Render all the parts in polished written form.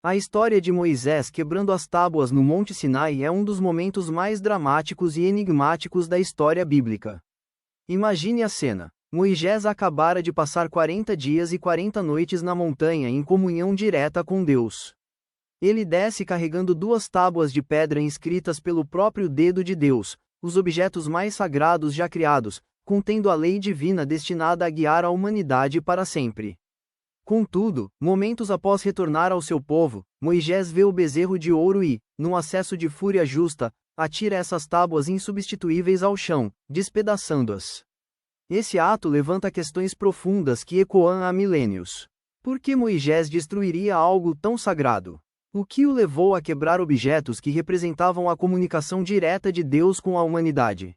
A história de Moisés quebrando as tábuas no Monte Sinai é um dos momentos mais dramáticos e enigmáticos da história bíblica. Imagine a cena. Moisés acabara de passar 40 dias e 40 noites na montanha em comunhão direta com Deus. Ele desce carregando 2 tábuas de pedra inscritas pelo próprio dedo de Deus, os objetos mais sagrados já criados, contendo a lei divina destinada a guiar a humanidade para sempre. Contudo, momentos após retornar ao seu povo, Moisés vê o bezerro de ouro e, num acesso de fúria justa, atira essas tábuas insubstituíveis ao chão, despedaçando-as. Esse ato levanta questões profundas que ecoam há milênios. Por que Moisés destruiria algo tão sagrado? O que o levou a quebrar objetos que representavam a comunicação direta de Deus com a humanidade?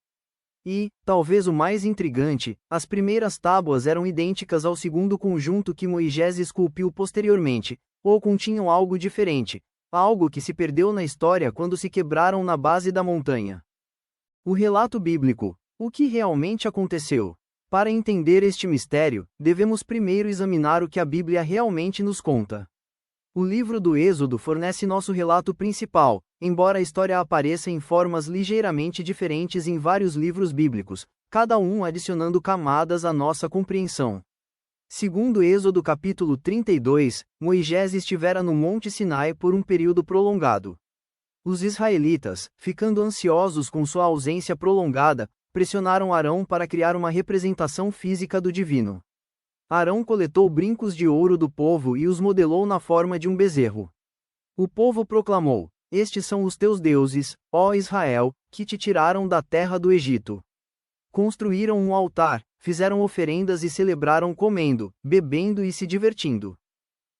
E, talvez o mais intrigante, as primeiras tábuas eram idênticas ao segundo conjunto que Moisés esculpiu posteriormente, ou continham algo diferente, algo que se perdeu na história quando se quebraram na base da montanha. O relato bíblico. O que realmente aconteceu? Para entender este mistério, devemos primeiro examinar o que a Bíblia realmente nos conta. O livro do Êxodo fornece nosso relato principal, embora a história apareça em formas ligeiramente diferentes em vários livros bíblicos, cada um adicionando camadas à nossa compreensão. Segundo Êxodo capítulo 32, Moisés estivera no Monte Sinai por um período prolongado. Os israelitas, ficando ansiosos com sua ausência prolongada, pressionaram Arão para criar uma representação física do divino. Arão coletou brincos de ouro do povo e os modelou na forma de um bezerro. O povo proclamou: "Estes são os teus deuses, ó Israel, que te tiraram da terra do Egito." Construíram um altar, fizeram oferendas e celebraram comendo, bebendo e se divertindo.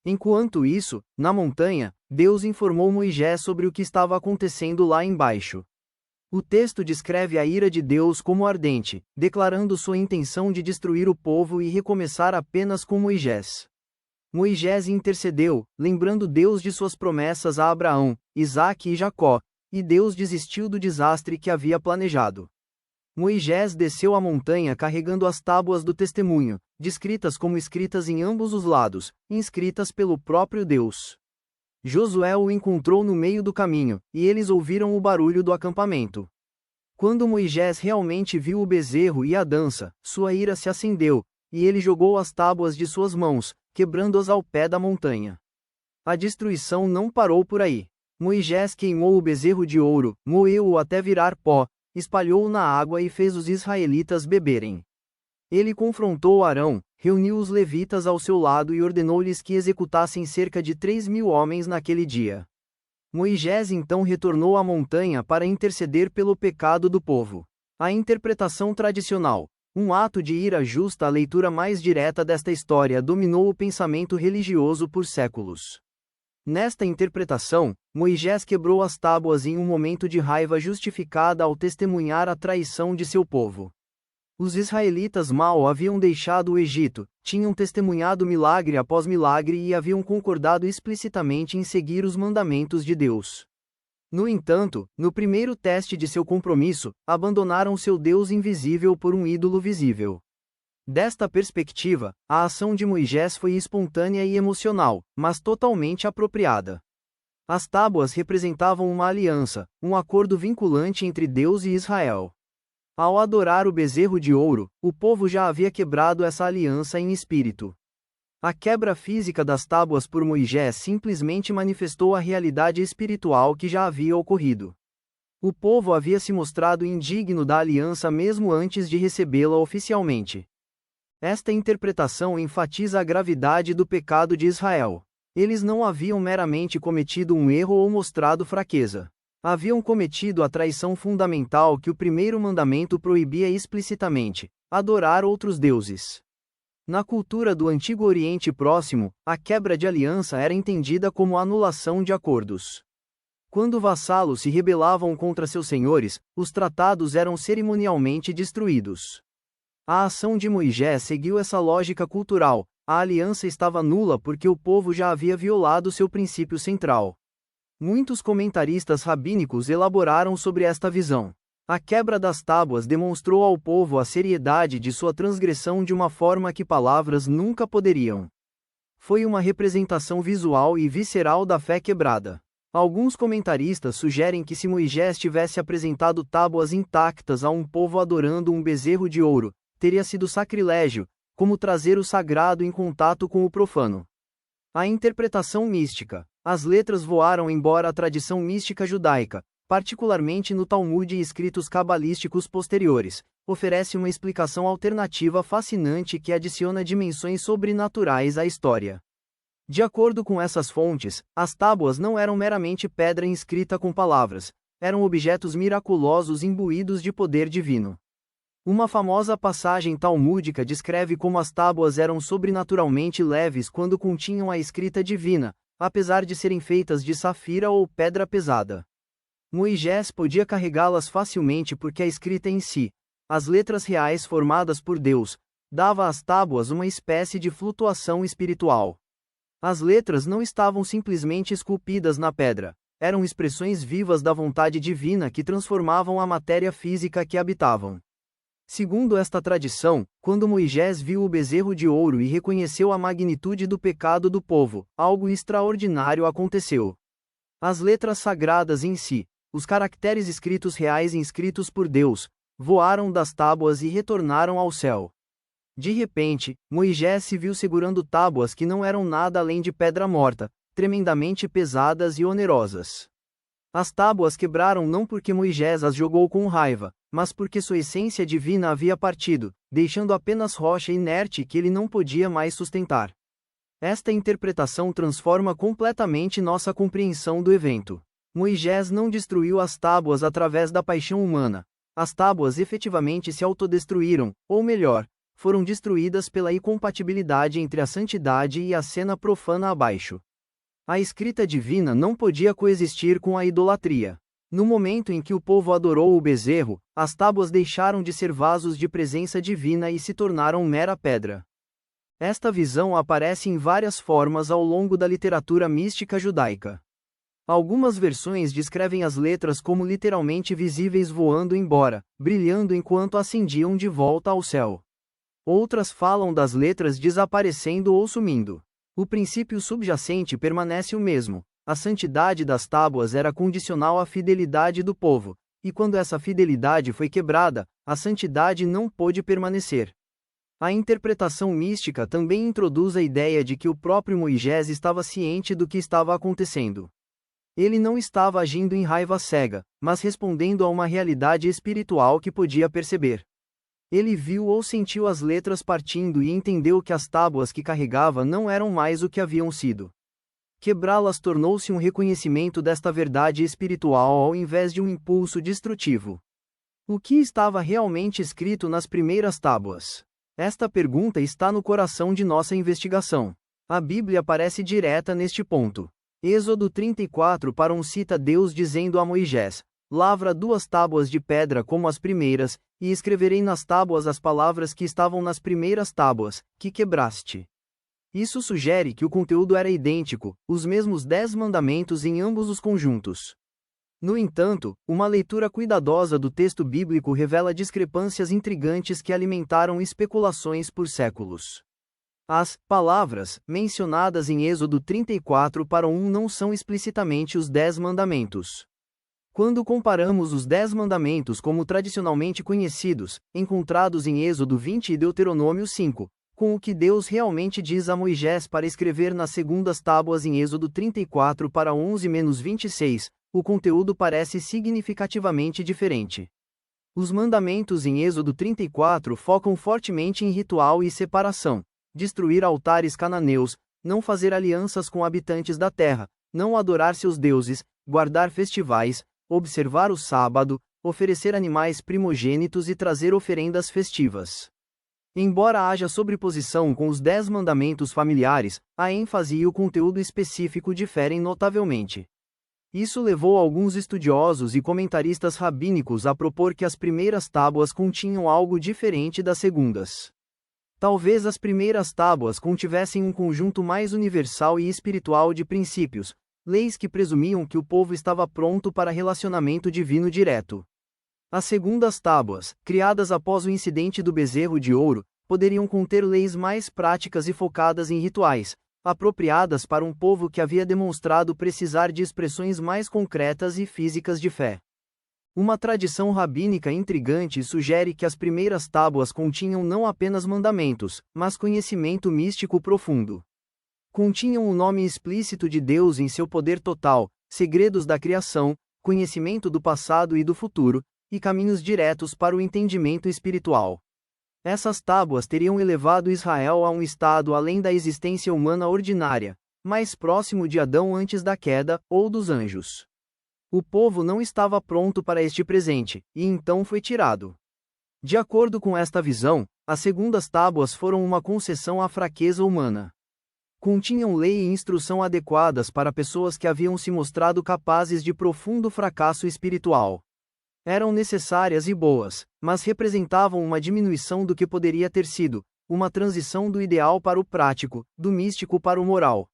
Enquanto isso, na montanha, Deus informou Moisés sobre o que estava acontecendo lá embaixo. O texto descreve a ira de Deus como ardente, declarando sua intenção de destruir o povo e recomeçar apenas com Moisés. Moisés intercedeu, lembrando Deus de suas promessas a Abraão, Isaque e Jacó, e Deus desistiu do desastre que havia planejado. Moisés desceu a montanha carregando as tábuas do testemunho, descritas como escritas em ambos os lados, inscritas pelo próprio Deus. Josué o encontrou no meio do caminho, e eles ouviram o barulho do acampamento. Quando Moisés realmente viu o bezerro e a dança, sua ira se acendeu, e ele jogou as tábuas de suas mãos, quebrando-as ao pé da montanha. A destruição não parou por aí. Moisés queimou o bezerro de ouro, moeu-o até virar pó, espalhou-o na água e fez os israelitas beberem. Ele confrontou Arão, reuniu os levitas ao seu lado e ordenou-lhes que executassem cerca de 3.000 homens naquele dia. Moisés então retornou à montanha para interceder pelo pecado do povo. A interpretação tradicional, um ato de ira justa. A leitura mais direta desta história dominou o pensamento religioso por séculos. Nesta interpretação, Moisés quebrou as tábuas em um momento de raiva justificada ao testemunhar a traição de seu povo. Os israelitas mal haviam deixado o Egito, tinham testemunhado milagre após milagre e haviam concordado explicitamente em seguir os mandamentos de Deus. No entanto, no primeiro teste de seu compromisso, abandonaram seu Deus invisível por um ídolo visível. Desta perspectiva, a ação de Moisés foi espontânea e emocional, mas totalmente apropriada. As tábuas representavam uma aliança, um acordo vinculante entre Deus e Israel. Ao adorar o bezerro de ouro, o povo já havia quebrado essa aliança em espírito. A quebra física das tábuas por Moisés simplesmente manifestou a realidade espiritual que já havia ocorrido. O povo havia se mostrado indigno da aliança mesmo antes de recebê-la oficialmente. Esta interpretação enfatiza a gravidade do pecado de Israel. Eles não haviam meramente cometido um erro ou mostrado fraqueza. Haviam cometido a traição fundamental que o primeiro mandamento proibia explicitamente: adorar outros deuses. Na cultura do Antigo Oriente Próximo, a quebra de aliança era entendida como anulação de acordos. Quando vassalos se rebelavam contra seus senhores, os tratados eram cerimonialmente destruídos. A ação de Moisés seguiu essa lógica cultural. A aliança estava nula porque o povo já havia violado seu princípio central. Muitos comentaristas rabínicos elaboraram sobre esta visão. A quebra das tábuas demonstrou ao povo a seriedade de sua transgressão de uma forma que palavras nunca poderiam Foi uma representação visual e visceral da fé quebrada. Alguns comentaristas sugerem que se Moisés tivesse apresentado tábuas intactas a um povo adorando um bezerro de ouro, teria sido sacrilégio, como trazer o sagrado em contato com o profano. A interpretação mística. As letras voaram embora a tradição mística judaica, particularmente no Talmud e escritos cabalísticos posteriores, oferece uma explicação alternativa fascinante que adiciona dimensões sobrenaturais à história. De acordo com essas fontes, as tábuas não eram meramente pedra inscrita com palavras, eram objetos miraculosos imbuídos de poder divino. Uma famosa passagem talmúdica descreve como as tábuas eram sobrenaturalmente leves quando continham a escrita divina, apesar de serem feitas de safira ou pedra pesada. Moisés podia carregá-las facilmente porque a escrita em si, as letras reais formadas por Deus, dava às tábuas uma espécie de flutuação espiritual. As letras não estavam simplesmente esculpidas na pedra, eram expressões vivas da vontade divina que transformavam a matéria física que habitavam. Segundo esta tradição, quando Moisés viu o bezerro de ouro e reconheceu a magnitude do pecado do povo, algo extraordinário aconteceu. As letras sagradas em si, os caracteres escritos reais inscritos por Deus, voaram das tábuas e retornaram ao céu. De repente, Moisés se viu segurando tábuas que não eram nada além de pedra morta, tremendamente pesadas e onerosas. As tábuas quebraram não porque Moisés as jogou com raiva, mas porque sua essência divina havia partido, deixando apenas rocha inerte que ele não podia mais sustentar. Esta interpretação transforma completamente nossa compreensão do evento. Moisés não destruiu as tábuas através da paixão humana. As tábuas efetivamente se autodestruíram, ou melhor, foram destruídas pela incompatibilidade entre a santidade e a cena profana abaixo. A escrita divina não podia coexistir com a idolatria. No momento em que o povo adorou o bezerro, as tábuas deixaram de ser vasos de presença divina e se tornaram mera pedra. Esta visão aparece em várias formas ao longo da literatura mística judaica. Algumas versões descrevem as letras como literalmente visíveis voando embora, brilhando enquanto ascendiam de volta ao céu. Outras falam das letras desaparecendo ou sumindo. O princípio subjacente permanece o mesmo. A santidade das tábuas era condicional à fidelidade do povo, e quando essa fidelidade foi quebrada, a santidade não pôde permanecer. A interpretação mística também introduz a ideia de que o próprio Moisés estava ciente do que estava acontecendo. Ele não estava agindo em raiva cega, mas respondendo a uma realidade espiritual que podia perceber. Ele viu ou sentiu as letras partindo e entendeu que as tábuas que carregava não eram mais o que haviam sido. Quebrá-las tornou-se um reconhecimento desta verdade espiritual ao invés de um impulso destrutivo. O que estava realmente escrito nas primeiras tábuas? Esta pergunta está no coração de nossa investigação. A Bíblia parece direta neste ponto. Êxodo 34:1 cita Deus dizendo a Moisés: lavra 2 tábuas de pedra como as primeiras, e escreverei nas tábuas as palavras que estavam nas primeiras tábuas, que quebraste. Isso sugere que o conteúdo era idêntico, os mesmos 10 mandamentos em ambos os conjuntos. No entanto, uma leitura cuidadosa do texto bíblico revela discrepâncias intrigantes que alimentaram especulações por séculos. As palavras mencionadas em Êxodo 34:1 não são explicitamente os 10 mandamentos. Quando comparamos os 10 mandamentos como tradicionalmente conhecidos, encontrados em Êxodo 20 e Deuteronômio 5, com o que Deus realmente diz a Moisés para escrever nas segundas tábuas em Êxodo 34:11-26, o conteúdo parece significativamente diferente. Os mandamentos em Êxodo 34 focam fortemente em ritual e separação: destruir altares cananeus, não fazer alianças com habitantes da terra, não adorar seus deuses, guardar festivais, observar o sábado, oferecer animais primogênitos e trazer oferendas festivas. Embora haja sobreposição com os 10 mandamentos familiares, a ênfase e o conteúdo específico diferem notavelmente. Isso levou alguns estudiosos e comentaristas rabínicos a propor que as primeiras tábuas continham algo diferente das segundas. Talvez as primeiras tábuas contivessem um conjunto mais universal e espiritual de princípios, leis que presumiam que o povo estava pronto para relacionamento divino direto. As segundas tábuas, criadas após o incidente do bezerro de ouro, poderiam conter leis mais práticas e focadas em rituais, apropriadas para um povo que havia demonstrado precisar de expressões mais concretas e físicas de fé. Uma tradição rabínica intrigante sugere que as primeiras tábuas continham não apenas mandamentos, mas conhecimento místico profundo. Continham o nome explícito de Deus em seu poder total, segredos da criação, conhecimento do passado e do futuro, e caminhos diretos para o entendimento espiritual. Essas tábuas teriam elevado Israel a um estado além da existência humana ordinária, mais próximo de Adão antes da queda, ou dos anjos. O povo não estava pronto para este presente, e então foi tirado. De acordo com esta visão, as segundas tábuas foram uma concessão à fraqueza humana. Continham lei e instrução adequadas para pessoas que haviam se mostrado capazes de profundo fracasso espiritual. Eram necessárias e boas, mas representavam uma diminuição do que poderia ter sido, uma transição do ideal para o prático, do místico para o moral.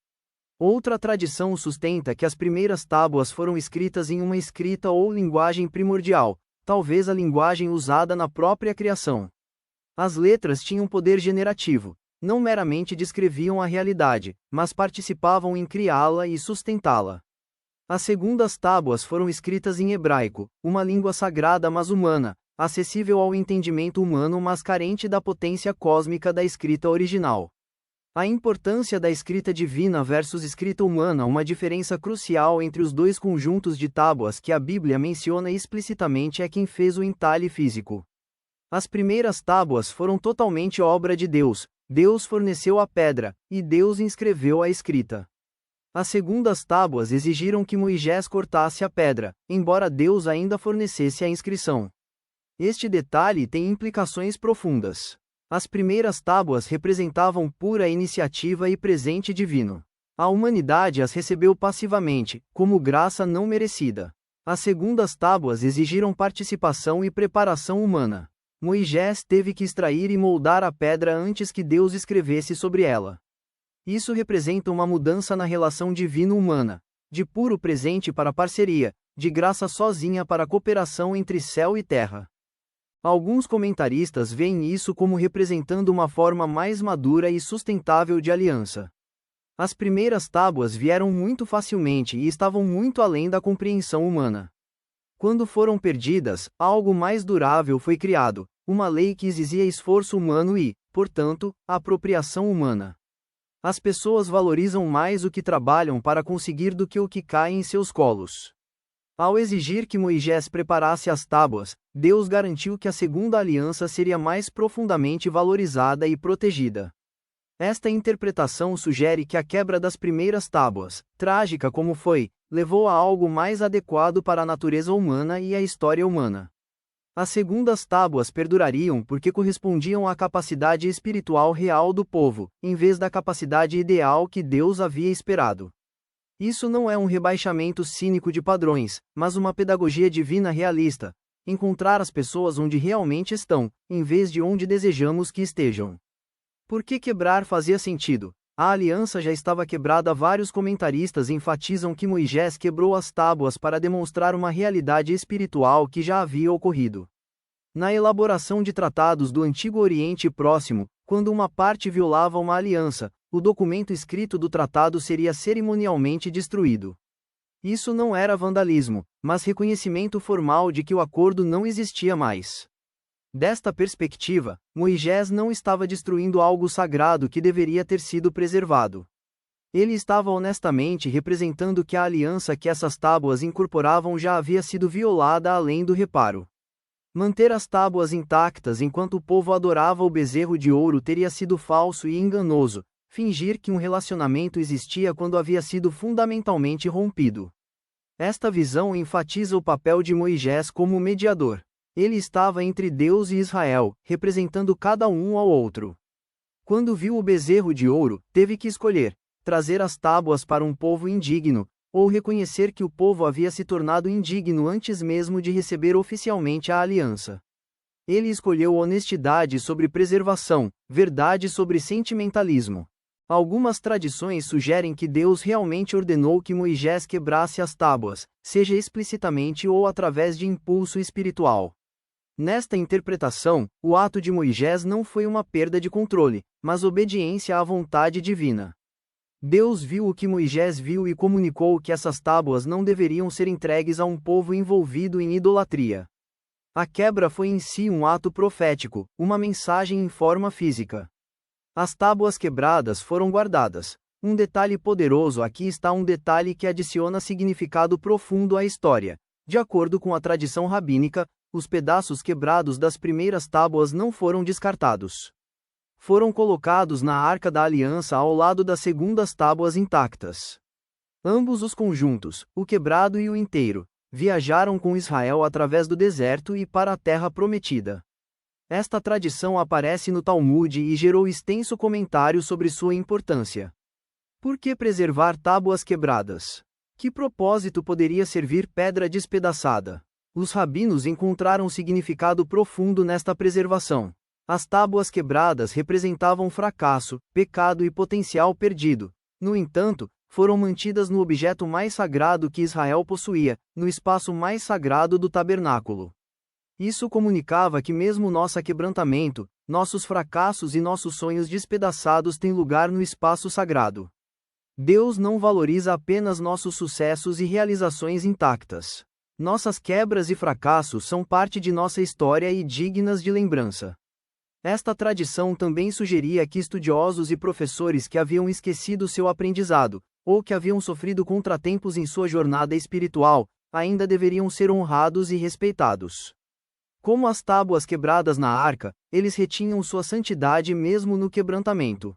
Outra tradição sustenta que as primeiras tábuas foram escritas em uma escrita ou linguagem primordial, talvez a linguagem usada na própria criação. As letras tinham poder generativo, não meramente descreviam a realidade, mas participavam em criá-la e sustentá-la. As segundas tábuas foram escritas em hebraico, uma língua sagrada mas humana, acessível ao entendimento humano mas carente da potência cósmica da escrita original. A importância da escrita divina versus escrita humana. Uma diferença crucial entre os dois conjuntos de tábuas que a Bíblia menciona explicitamente é quem fez o entalhe físico. As primeiras tábuas foram totalmente obra de Deus, Deus forneceu a pedra, e Deus inscreveu a escrita. As segundas tábuas exigiram que Moisés cortasse a pedra, embora Deus ainda fornecesse a inscrição. Este detalhe tem implicações profundas. As primeiras tábuas representavam pura iniciativa e presente divino. A humanidade as recebeu passivamente, como graça não merecida. As segundas tábuas exigiram participação e preparação humana. Moisés teve que extrair e moldar a pedra antes que Deus escrevesse sobre ela. Isso representa uma mudança na relação divino-humana, de puro presente para parceria, de graça sozinha para cooperação entre céu e terra. Alguns comentaristas veem isso como representando uma forma mais madura e sustentável de aliança. As primeiras tábuas vieram muito facilmente e estavam muito além da compreensão humana. Quando foram perdidas, algo mais durável foi criado, uma lei que exigia esforço humano e, portanto, apropriação humana. As pessoas valorizam mais o que trabalham para conseguir do que o que cai em seus colos. Ao exigir que Moisés preparasse as tábuas, Deus garantiu que a segunda aliança seria mais profundamente valorizada e protegida. Esta interpretação sugere que a quebra das primeiras tábuas, trágica como foi, levou a algo mais adequado para a natureza humana e a história humana. As segundas tábuas perdurariam porque correspondiam à capacidade espiritual real do povo, em vez da capacidade ideal que Deus havia esperado. Isso não é um rebaixamento cínico de padrões, mas uma pedagogia divina realista, encontrar as pessoas onde realmente estão, em vez de onde desejamos que estejam. Por que quebrar fazia sentido? A aliança já estava quebrada. Vários comentaristas enfatizam que Moisés quebrou as tábuas para demonstrar uma realidade espiritual que já havia ocorrido. Na elaboração de tratados do Antigo Oriente Próximo, quando uma parte violava uma aliança, o documento escrito do tratado seria cerimonialmente destruído. Isso não era vandalismo, mas reconhecimento formal de que o acordo não existia mais. Desta perspectiva, Moisés não estava destruindo algo sagrado que deveria ter sido preservado. Ele estava honestamente representando que a aliança que essas tábuas incorporavam já havia sido violada além do reparo. Manter as tábuas intactas enquanto o povo adorava o bezerro de ouro teria sido falso e enganoso, fingir que um relacionamento existia quando havia sido fundamentalmente rompido. Esta visão enfatiza o papel de Moisés como mediador. Ele estava entre Deus e Israel, representando cada um ao outro. Quando viu o bezerro de ouro, teve que escolher: trazer as tábuas para um povo indigno, ou reconhecer que o povo havia se tornado indigno antes mesmo de receber oficialmente a aliança. Ele escolheu honestidade sobre preservação, verdade sobre sentimentalismo. Algumas tradições sugerem que Deus realmente ordenou que Moisés quebrasse as tábuas, seja explicitamente ou através de impulso espiritual. Nesta interpretação, o ato de Moisés não foi uma perda de controle, mas obediência à vontade divina. Deus viu o que Moisés viu e comunicou que essas tábuas não deveriam ser entregues a um povo envolvido em idolatria. A quebra foi em si um ato profético, uma mensagem em forma física. As tábuas quebradas foram guardadas. Um detalhe poderoso: aqui está um detalhe que adiciona significado profundo à história. De acordo com a tradição rabínica, os pedaços quebrados das primeiras tábuas não foram descartados. Foram colocados na Arca da Aliança ao lado das segundas tábuas intactas. Ambos os conjuntos, o quebrado e o inteiro, viajaram com Israel através do deserto e para a terra prometida. Esta tradição aparece no Talmud e gerou extenso comentário sobre sua importância. Por que preservar tábuas quebradas? Que propósito poderia servir pedra despedaçada? Os rabinos encontraram significado profundo nesta preservação. As tábuas quebradas representavam fracasso, pecado e potencial perdido. No entanto, foram mantidas no objeto mais sagrado que Israel possuía, no espaço mais sagrado do tabernáculo. Isso comunicava que mesmo nosso quebrantamento, nossos fracassos e nossos sonhos despedaçados têm lugar no espaço sagrado. Deus não valoriza apenas nossos sucessos e realizações intactas. Nossas quebras e fracassos são parte de nossa história e dignas de lembrança. Esta tradição também sugeria que estudiosos e professores que haviam esquecido seu aprendizado, ou que haviam sofrido contratempos em sua jornada espiritual, ainda deveriam ser honrados e respeitados. Como as tábuas quebradas na arca, eles retinham sua santidade mesmo no quebrantamento.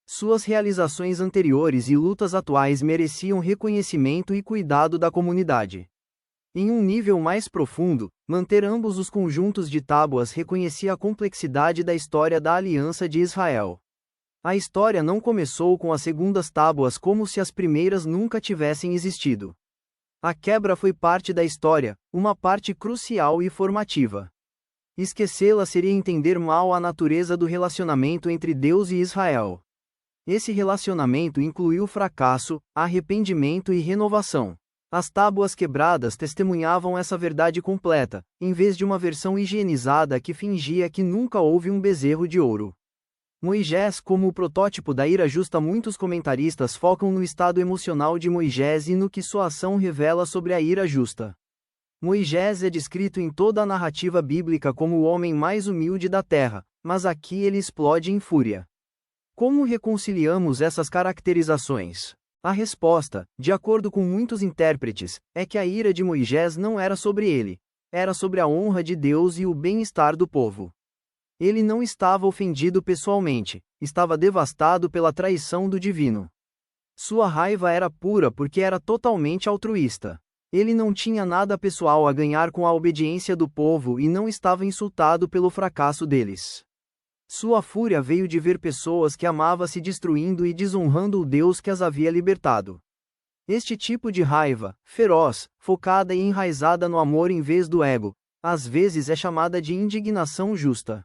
Suas realizações anteriores e lutas atuais mereciam reconhecimento e cuidado da comunidade. Em um nível mais profundo, manter ambos os conjuntos de tábuas reconhecia a complexidade da história da aliança de Israel. A história não começou com as segundas tábuas como se as primeiras nunca tivessem existido. A quebra foi parte da história, uma parte crucial e formativa. Esquecê-la seria entender mal a natureza do relacionamento entre Deus e Israel. Esse relacionamento incluiu fracasso, arrependimento e renovação. As tábuas quebradas testemunhavam essa verdade completa, em vez de uma versão higienizada que fingia que nunca houve um bezerro de ouro. Moisés como o protótipo da ira justa. Muitos comentaristas focam no estado emocional de Moisés e no que sua ação revela sobre a ira justa. Moisés é descrito em toda a narrativa bíblica como o homem mais humilde da terra, mas aqui ele explode em fúria. Como reconciliamos essas caracterizações? A resposta, de acordo com muitos intérpretes, é que a ira de Moisés não era sobre ele, era sobre a honra de Deus e o bem-estar do povo. Ele não estava ofendido pessoalmente, estava devastado pela traição do divino. Sua raiva era pura porque era totalmente altruísta. Ele não tinha nada pessoal a ganhar com a obediência do povo e não estava insultado pelo fracasso deles. Sua fúria veio de ver pessoas que amava se destruindo e desonrando o Deus que as havia libertado. Este tipo de raiva, feroz, focada e enraizada no amor em vez do ego, às vezes é chamada de indignação justa.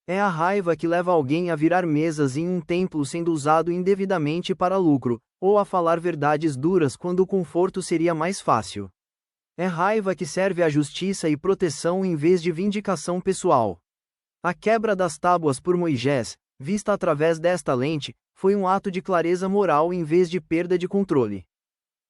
É a raiva que leva alguém a virar mesas em um templo sendo usado indevidamente para lucro, ou a falar verdades duras quando o conforto seria mais fácil. É raiva que serve à justiça e proteção em vez de vindicação pessoal. A quebra das tábuas por Moisés, vista através desta lente, foi um ato de clareza moral em vez de perda de controle.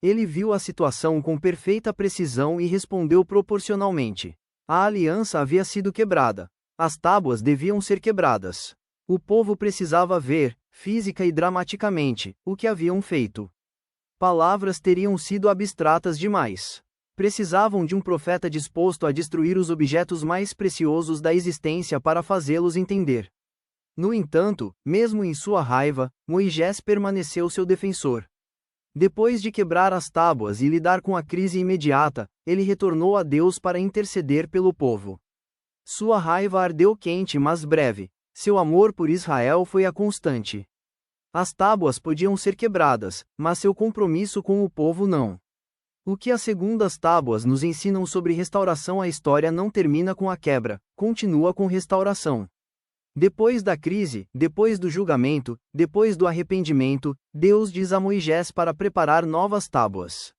Ele viu a situação com perfeita precisão e respondeu proporcionalmente. A aliança havia sido quebrada. As tábuas deviam ser quebradas. O povo precisava ver, física e dramaticamente, o que haviam feito. Palavras teriam sido abstratas demais. Precisavam de um profeta disposto a destruir os objetos mais preciosos da existência para fazê-los entender. No entanto, mesmo em sua raiva, Moisés permaneceu seu defensor. Depois de quebrar as tábuas e lidar com a crise imediata, ele retornou a Deus para interceder pelo povo. Sua raiva ardeu quente mas breve. Seu amor por Israel foi a constante. As tábuas podiam ser quebradas, mas seu compromisso com o povo não. O que as segundas tábuas nos ensinam sobre restauração? A história não termina com a quebra, continua com restauração. Depois da crise, depois do julgamento, depois do arrependimento, Deus diz a Moisés para preparar novas tábuas.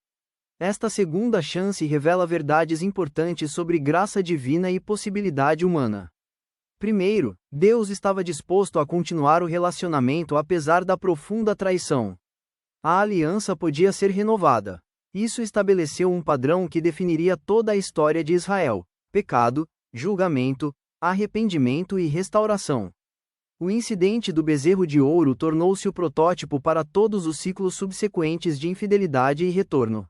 Esta segunda chance revela verdades importantes sobre graça divina e possibilidade humana. Primeiro, Deus estava disposto a continuar o relacionamento apesar da profunda traição. A aliança podia ser renovada. Isso estabeleceu um padrão que definiria toda a história de Israel: pecado, julgamento, arrependimento e restauração. O incidente do bezerro de ouro tornou-se o protótipo para todos os ciclos subsequentes de infidelidade e retorno.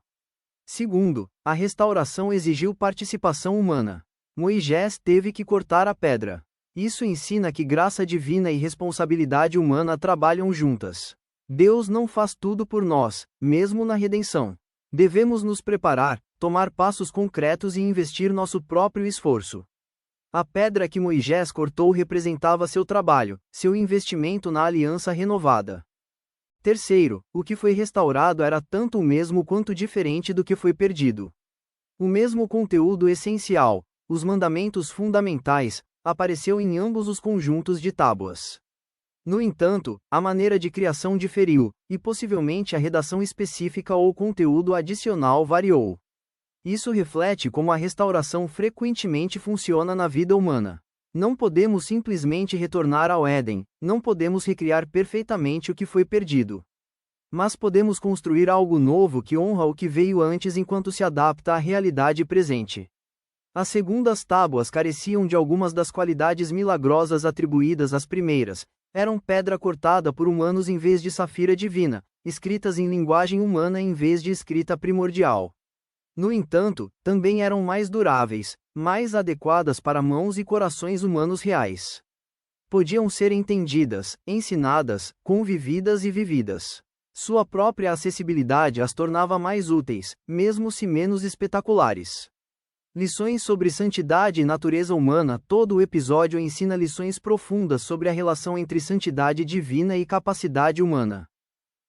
Segundo, a restauração exigiu participação humana. Moisés teve que cortar a pedra. Isso ensina que graça divina e responsabilidade humana trabalham juntas. Deus não faz tudo por nós, mesmo na redenção. Devemos nos preparar, tomar passos concretos e investir nosso próprio esforço. A pedra que Moisés cortou representava seu trabalho, seu investimento na aliança renovada. Terceiro, o que foi restaurado era tanto o mesmo quanto diferente do que foi perdido. O mesmo conteúdo essencial, os mandamentos fundamentais, apareceu em ambos os conjuntos de tábuas. No entanto, a maneira de criação diferiu, e possivelmente a redação específica ou conteúdo adicional variou. Isso reflete como a restauração frequentemente funciona na vida humana. Não podemos simplesmente retornar ao Éden, não podemos recriar perfeitamente o que foi perdido. Mas podemos construir algo novo que honra o que veio antes enquanto se adapta à realidade presente. As segundas tábuas careciam de algumas das qualidades milagrosas atribuídas às primeiras. Eram pedra cortada por humanos em vez de safira divina, escritas em linguagem humana em vez de escrita primordial. No entanto, também eram mais duráveis, mais adequadas para mãos e corações humanos reais. Podiam ser entendidas, ensinadas, convividas e vividas. Sua própria acessibilidade as tornava mais úteis, mesmo se menos espetaculares. Lições sobre santidade e natureza humana. Todo o episódio ensina lições profundas sobre a relação entre santidade divina e capacidade humana.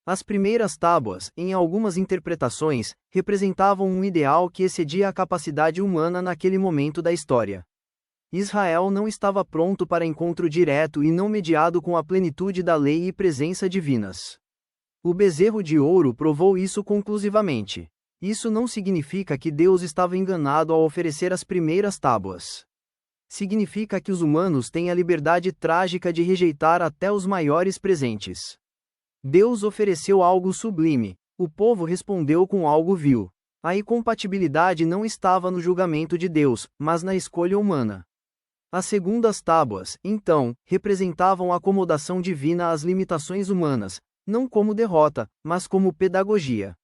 As primeiras tábuas, em algumas interpretações, representavam um ideal que excedia a capacidade humana naquele momento da história. Israel não estava pronto para encontro direto e não mediado com a plenitude da lei e presença divinas. O bezerro de ouro provou isso conclusivamente. Isso não significa que Deus estava enganado ao oferecer as primeiras tábuas. Significa que os humanos têm a liberdade trágica de rejeitar até os maiores presentes. Deus ofereceu algo sublime, o povo respondeu com algo vil. A incompatibilidade não estava no julgamento de Deus, mas na escolha humana. As segundas tábuas, então, representavam a acomodação divina às limitações humanas, não como derrota, mas como pedagogia.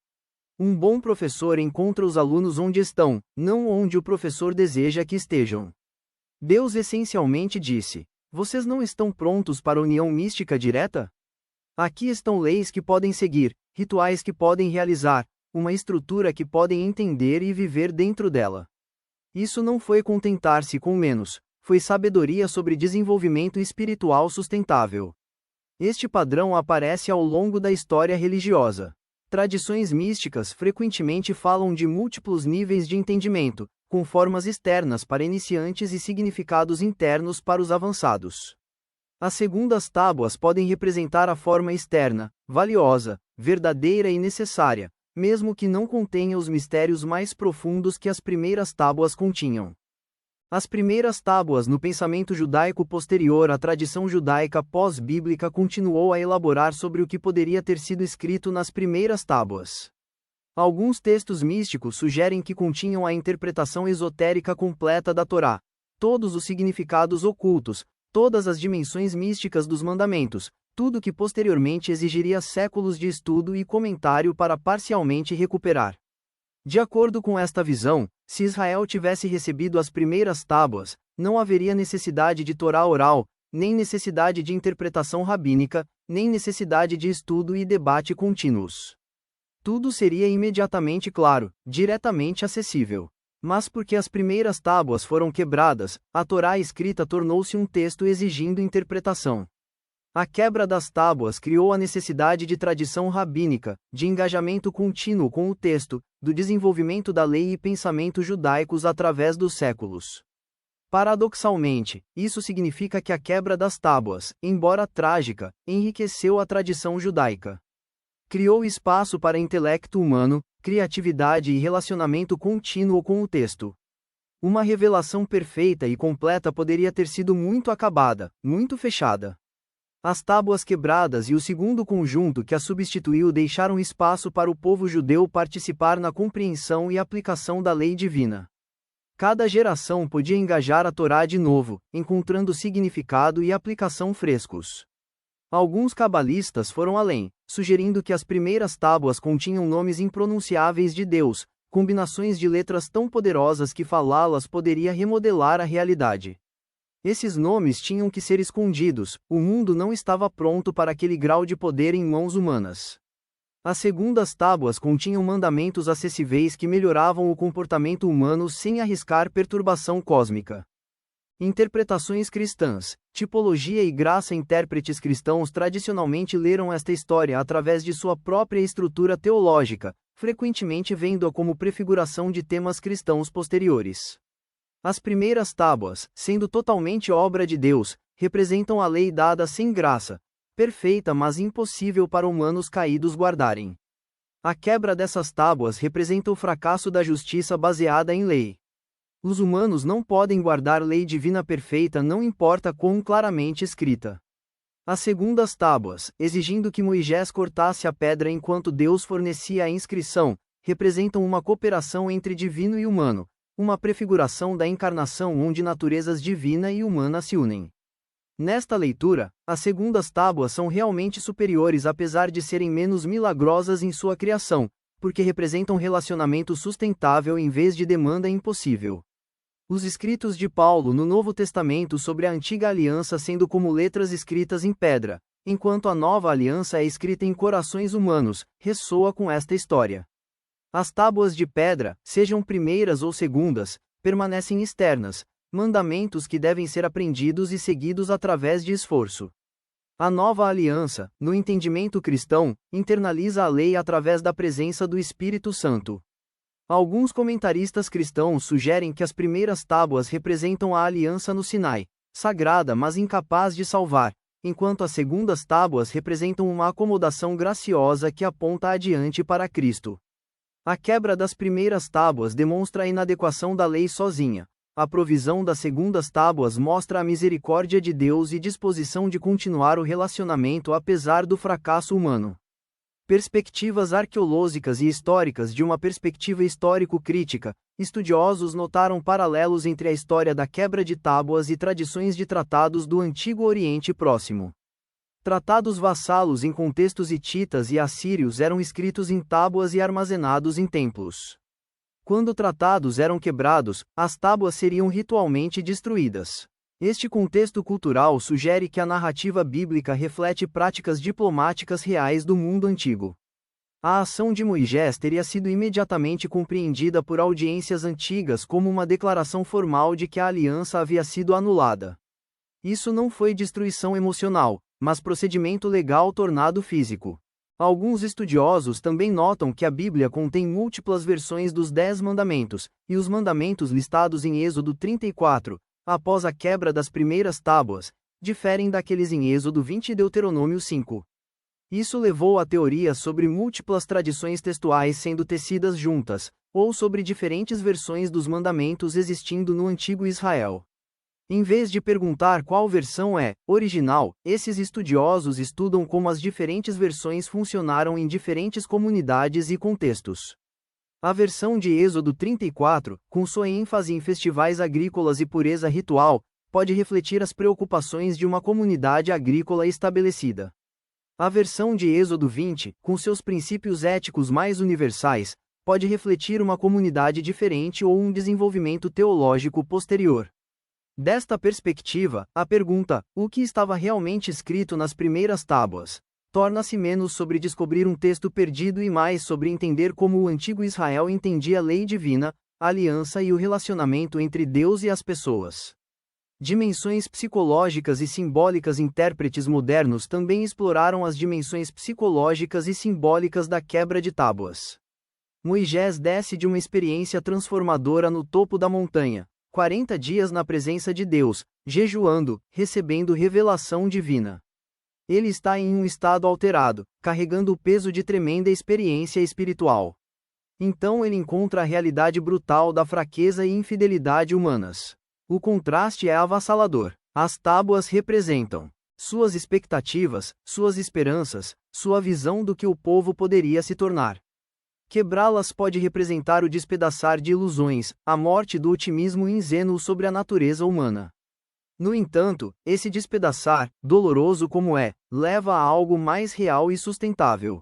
Um bom professor encontra os alunos onde estão, não onde o professor deseja que estejam. Deus essencialmente disse: vocês não estão prontos para a união mística direta? Aqui estão leis que podem seguir, rituais que podem realizar, uma estrutura que podem entender e viver dentro dela. Isso não foi contentar-se com menos, foi sabedoria sobre desenvolvimento espiritual sustentável. Este padrão aparece ao longo da história religiosa. Tradições místicas frequentemente falam de múltiplos níveis de entendimento, com formas externas para iniciantes e significados internos para os avançados. As segundas tábuas podem representar a forma externa, valiosa, verdadeira e necessária, mesmo que não contenha os mistérios mais profundos que as primeiras tábuas continham. As primeiras tábuas no pensamento judaico posterior à tradição judaica pós-bíblica continuou a elaborar sobre o que poderia ter sido escrito nas primeiras tábuas. Alguns textos místicos sugerem que continham a interpretação esotérica completa da Torá, todos os significados ocultos, todas as dimensões místicas dos mandamentos, tudo que posteriormente exigiria séculos de estudo e comentário para parcialmente recuperar. De acordo com esta visão, se Israel tivesse recebido as primeiras tábuas, não haveria necessidade de Torá oral, nem necessidade de interpretação rabínica, nem necessidade de estudo e debate contínuos. Tudo seria imediatamente claro, diretamente acessível. Mas porque as primeiras tábuas foram quebradas, a Torá escrita tornou-se um texto exigindo interpretação. A quebra das tábuas criou a necessidade de tradição rabínica, de engajamento contínuo com o texto, do desenvolvimento da lei e pensamento judaicos através dos séculos. Paradoxalmente, isso significa que a quebra das tábuas, embora trágica, enriqueceu a tradição judaica. Criou espaço para intelecto humano, criatividade e relacionamento contínuo com o texto. Uma revelação perfeita e completa poderia ter sido muito acabada, muito fechada. As tábuas quebradas e o segundo conjunto que a substituiu deixaram espaço para o povo judeu participar na compreensão e aplicação da lei divina. Cada geração podia engajar a Torá de novo, encontrando significado e aplicação frescos. Alguns cabalistas foram além, sugerindo que as primeiras tábuas continham nomes impronunciáveis de Deus, combinações de letras tão poderosas que falá-las poderia remodelar a realidade. Esses nomes tinham que ser escondidos, o mundo não estava pronto para aquele grau de poder em mãos humanas. As segundas tábuas continham mandamentos acessíveis que melhoravam o comportamento humano sem arriscar perturbação cósmica. Interpretações cristãs, tipologia e graça. Intérpretes cristãos tradicionalmente leram esta história através de sua própria estrutura teológica, frequentemente vendo-a como prefiguração de temas cristãos posteriores. As primeiras tábuas, sendo totalmente obra de Deus, representam a lei dada sem graça, perfeita mas impossível para humanos caídos guardarem. A quebra dessas tábuas representa o fracasso da justiça baseada em lei. Os humanos não podem guardar lei divina perfeita, não importa quão claramente escrita. As segundas tábuas, exigindo que Moisés cortasse a pedra enquanto Deus fornecia a inscrição, representam uma cooperação entre divino e humano, uma prefiguração da encarnação onde naturezas divina e humana se unem. Nesta leitura, as segundas tábuas são realmente superiores apesar de serem menos milagrosas em sua criação, porque representam relacionamento sustentável em vez de demanda impossível. Os escritos de Paulo no Novo Testamento sobre a antiga aliança sendo como letras escritas em pedra, enquanto a nova aliança é escrita em corações humanos, ressoa com esta história. As tábuas de pedra, sejam primeiras ou segundas, permanecem externas, mandamentos que devem ser aprendidos e seguidos através de esforço. A nova aliança, no entendimento cristão, internaliza a lei através da presença do Espírito Santo. Alguns comentaristas cristãos sugerem que as primeiras tábuas representam a aliança no Sinai, sagrada mas incapaz de salvar, enquanto as segundas tábuas representam uma acomodação graciosa que aponta adiante para Cristo. A quebra das primeiras tábuas demonstra a inadequação da lei sozinha. A provisão das segundas tábuas mostra a misericórdia de Deus e disposição de continuar o relacionamento apesar do fracasso humano. Perspectivas arqueológicas e históricas. De uma perspectiva histórico-crítica, estudiosos notaram paralelos entre a história da quebra de tábuas e tradições de tratados do Antigo Oriente Próximo. Tratados vassalos em contextos hititas e assírios eram escritos em tábuas e armazenados em templos. Quando tratados eram quebrados, as tábuas seriam ritualmente destruídas. Este contexto cultural sugere que a narrativa bíblica reflete práticas diplomáticas reais do mundo antigo. A ação de Moisés teria sido imediatamente compreendida por audiências antigas como uma declaração formal de que a aliança havia sido anulada. Isso não foi destruição emocional, mas procedimento legal tornado físico. Alguns estudiosos também notam que a Bíblia contém múltiplas versões dos 10 mandamentos, e os mandamentos listados em Êxodo 34, após a quebra das primeiras tábuas, diferem daqueles em Êxodo 20 e Deuteronômio 5. Isso levou a teorias sobre múltiplas tradições textuais sendo tecidas juntas, ou sobre diferentes versões dos mandamentos existindo no antigo Israel. Em vez de perguntar qual versão é original, esses estudiosos estudam como as diferentes versões funcionaram em diferentes comunidades e contextos. A versão de Êxodo 34, com sua ênfase em festivais agrícolas e pureza ritual, pode refletir as preocupações de uma comunidade agrícola estabelecida. A versão de Êxodo 20, com seus princípios éticos mais universais, pode refletir uma comunidade diferente ou um desenvolvimento teológico posterior. Desta perspectiva, a pergunta, o que estava realmente escrito nas primeiras tábuas, torna-se menos sobre descobrir um texto perdido e mais sobre entender como o antigo Israel entendia a lei divina, a aliança e o relacionamento entre Deus e as pessoas. Dimensões psicológicas e simbólicas. Intérpretes modernos também exploraram as dimensões psicológicas e simbólicas da quebra de tábuas. Moisés desce de uma experiência transformadora no topo da montanha, 40 dias na presença de Deus, jejuando, recebendo revelação divina. Ele está em um estado alterado, carregando o peso de tremenda experiência espiritual. Então ele encontra a realidade brutal da fraqueza e infidelidade humanas. O contraste é avassalador. As tábuas representam suas expectativas, suas esperanças, sua visão do que o povo poderia se tornar. Quebrá-las pode representar o despedaçar de ilusões, a morte do otimismo ingênuo sobre a natureza humana. No entanto, esse despedaçar, doloroso como é, leva a algo mais real e sustentável.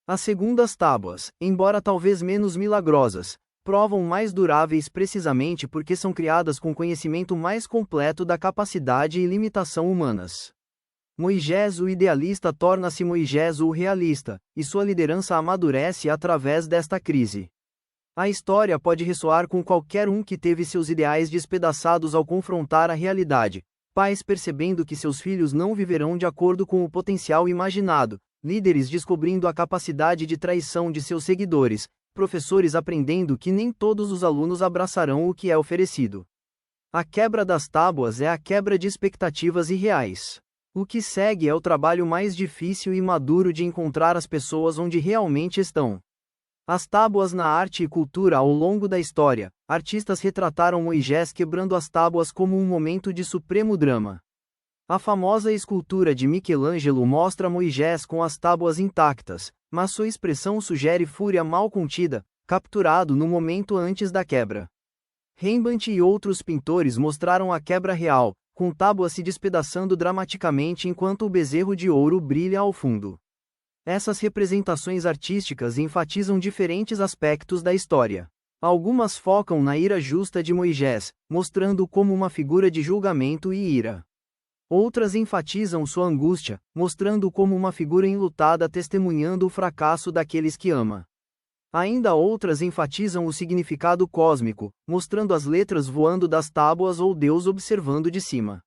As segundas tábuas, embora talvez menos milagrosas, provam mais duráveis precisamente porque são criadas com conhecimento mais completo da capacidade e limitação humanas. Moisés o idealista torna-se Moisés o realista, e sua liderança amadurece através desta crise. A história pode ressoar com qualquer um que teve seus ideais despedaçados ao confrontar a realidade, pais percebendo que seus filhos não viverão de acordo com o potencial imaginado, líderes descobrindo a capacidade de traição de seus seguidores, professores aprendendo que nem todos os alunos abraçarão o que é oferecido. A quebra das tábuas é a quebra de expectativas irreais. O que segue é o trabalho mais difícil e maduro de encontrar as pessoas onde realmente estão. As tábuas na arte e cultura ao longo da história, artistas retrataram Moisés quebrando as tábuas como um momento de supremo drama. A famosa escultura de Michelangelo mostra Moisés com as tábuas intactas, mas sua expressão sugere fúria mal contida, capturado no momento antes da quebra. Rembrandt e outros pintores mostraram a quebra real, com tábuas se despedaçando dramaticamente enquanto o bezerro de ouro brilha ao fundo. Essas representações artísticas enfatizam diferentes aspectos da história. Algumas focam na ira justa de Moisés, mostrando-o como uma figura de julgamento e ira. Outras enfatizam sua angústia, mostrando-o como uma figura enlutada testemunhando o fracasso daqueles que ama. Ainda outras enfatizam o significado cósmico, mostrando as letras voando das tábuas ou Deus observando de cima.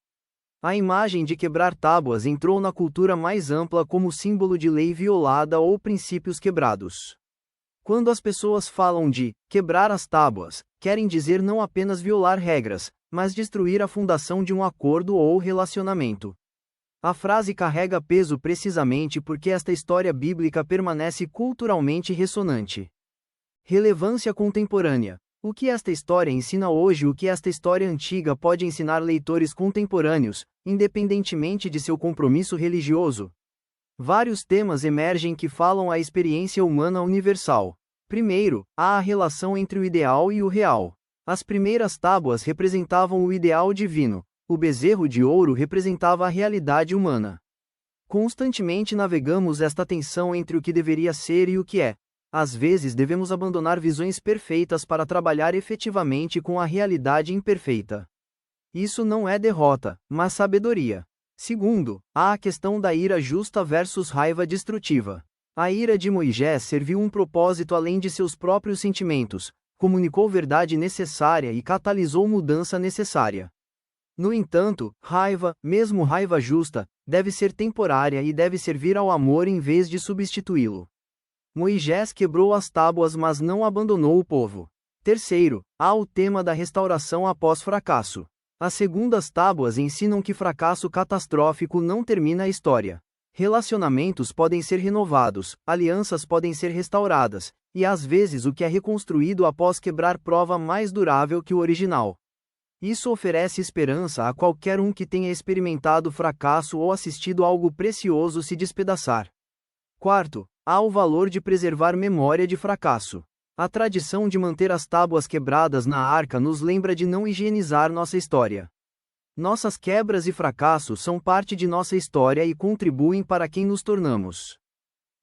A imagem de quebrar tábuas entrou na cultura mais ampla como símbolo de lei violada ou princípios quebrados. Quando as pessoas falam de quebrar as tábuas, querem dizer não apenas violar regras, mas destruir a fundação de um acordo ou relacionamento. A frase carrega peso precisamente porque esta história bíblica permanece culturalmente ressonante. Relevância contemporânea. O que esta história ensina hoje? O que esta história antiga pode ensinar leitores contemporâneos, independentemente de seu compromisso religioso? Vários temas emergem que falam à experiência humana universal. Primeiro, há a relação entre o ideal e o real. As primeiras tábuas representavam o ideal divino, o bezerro de ouro representava a realidade humana. Constantemente navegamos esta tensão entre o que deveria ser e o que é. Às vezes devemos abandonar visões perfeitas para trabalhar efetivamente com a realidade imperfeita. Isso não é derrota, mas sabedoria. Segundo, há a questão da ira justa versus raiva destrutiva. A ira de Moisés serviu um propósito além de seus próprios sentimentos, comunicou verdade necessária e catalisou mudança necessária. No entanto, raiva, mesmo raiva justa, deve ser temporária e deve servir ao amor em vez de substituí-lo. Moisés quebrou as tábuas mas não abandonou o povo. Terceiro, há o tema da restauração após fracasso. As segundas tábuas ensinam que fracasso catastrófico não termina a história. Relacionamentos podem ser renovados, alianças podem ser restauradas, e às vezes o que é reconstruído após quebrar prova mais durável que o original. Isso oferece esperança a qualquer um que tenha experimentado fracasso ou assistido algo precioso se despedaçar. Quarto, há o valor de preservar memória de fracasso. A tradição de manter as tábuas quebradas na arca nos lembra de não higienizar nossa história. Nossas quebras e fracassos são parte de nossa história e contribuem para quem nos tornamos.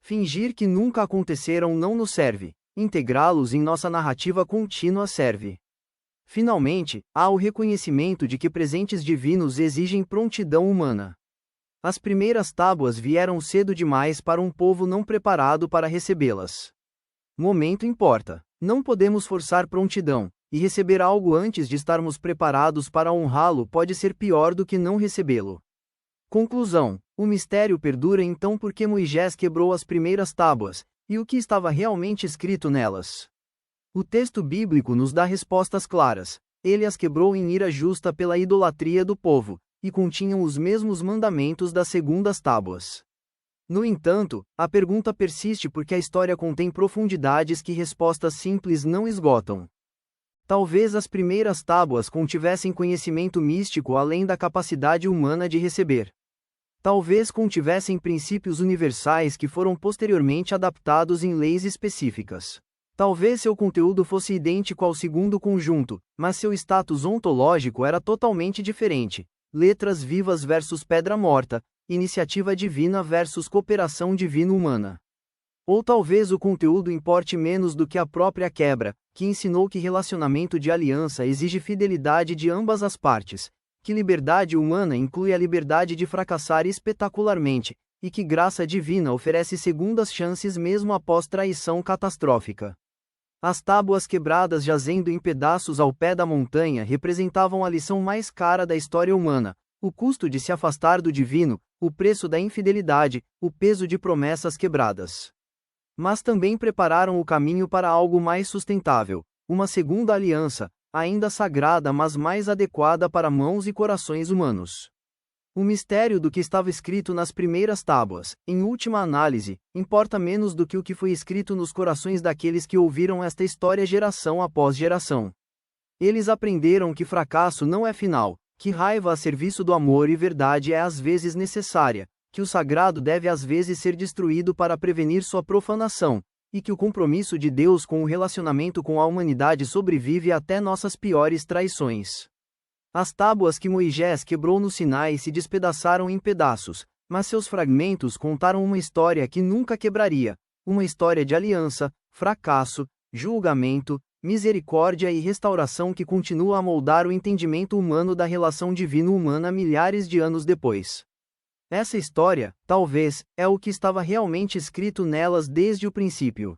Fingir que nunca aconteceram não nos serve, integrá-los em nossa narrativa contínua serve. Finalmente, há o reconhecimento de que presentes divinos exigem prontidão humana. As primeiras tábuas vieram cedo demais para um povo não preparado para recebê-las. Momento importa. Não podemos forçar prontidão, e receber algo antes de estarmos preparados para honrá-lo pode ser pior do que não recebê-lo. Conclusão: o mistério perdura então porque Moisés quebrou as primeiras tábuas, e o que estava realmente escrito nelas. O texto bíblico nos dá respostas claras. Ele as quebrou em ira justa pela idolatria do povo, e continham os mesmos mandamentos das segundas tábuas. No entanto, a pergunta persiste porque a história contém profundidades que respostas simples não esgotam. Talvez as primeiras tábuas contivessem conhecimento místico além da capacidade humana de receber. Talvez contivessem princípios universais que foram posteriormente adaptados em leis específicas. Talvez seu conteúdo fosse idêntico ao segundo conjunto, mas seu status ontológico era totalmente diferente. Letras vivas versus pedra morta, iniciativa divina versus cooperação divino-humana. Ou talvez o conteúdo importe menos do que a própria quebra, que ensinou que relacionamento de aliança exige fidelidade de ambas as partes, que liberdade humana inclui a liberdade de fracassar espetacularmente, e que graça divina oferece segundas chances mesmo após traição catastrófica. As tábuas quebradas jazendo em pedaços ao pé da montanha representavam a lição mais cara da história humana, o custo de se afastar do divino, o preço da infidelidade, o peso de promessas quebradas. Mas também prepararam o caminho para algo mais sustentável, uma segunda aliança, ainda sagrada mas mais adequada para mãos e corações humanos. O mistério do que estava escrito nas primeiras tábuas, em última análise, importa menos do que o que foi escrito nos corações daqueles que ouviram esta história geração após geração. Eles aprenderam que fracasso não é final, que raiva a serviço do amor e verdade é às vezes necessária, que o sagrado deve às vezes ser destruído para prevenir sua profanação, e que o compromisso de Deus com o relacionamento com a humanidade sobrevive até nossas piores traições. As tábuas que Moisés quebrou no Sinai se despedaçaram em pedaços, mas seus fragmentos contaram uma história que nunca quebraria, uma história de aliança, fracasso, julgamento, misericórdia e restauração que continua a moldar o entendimento humano da relação divino-humana milhares de anos depois. Essa história, talvez, é o que estava realmente escrito nelas desde o princípio.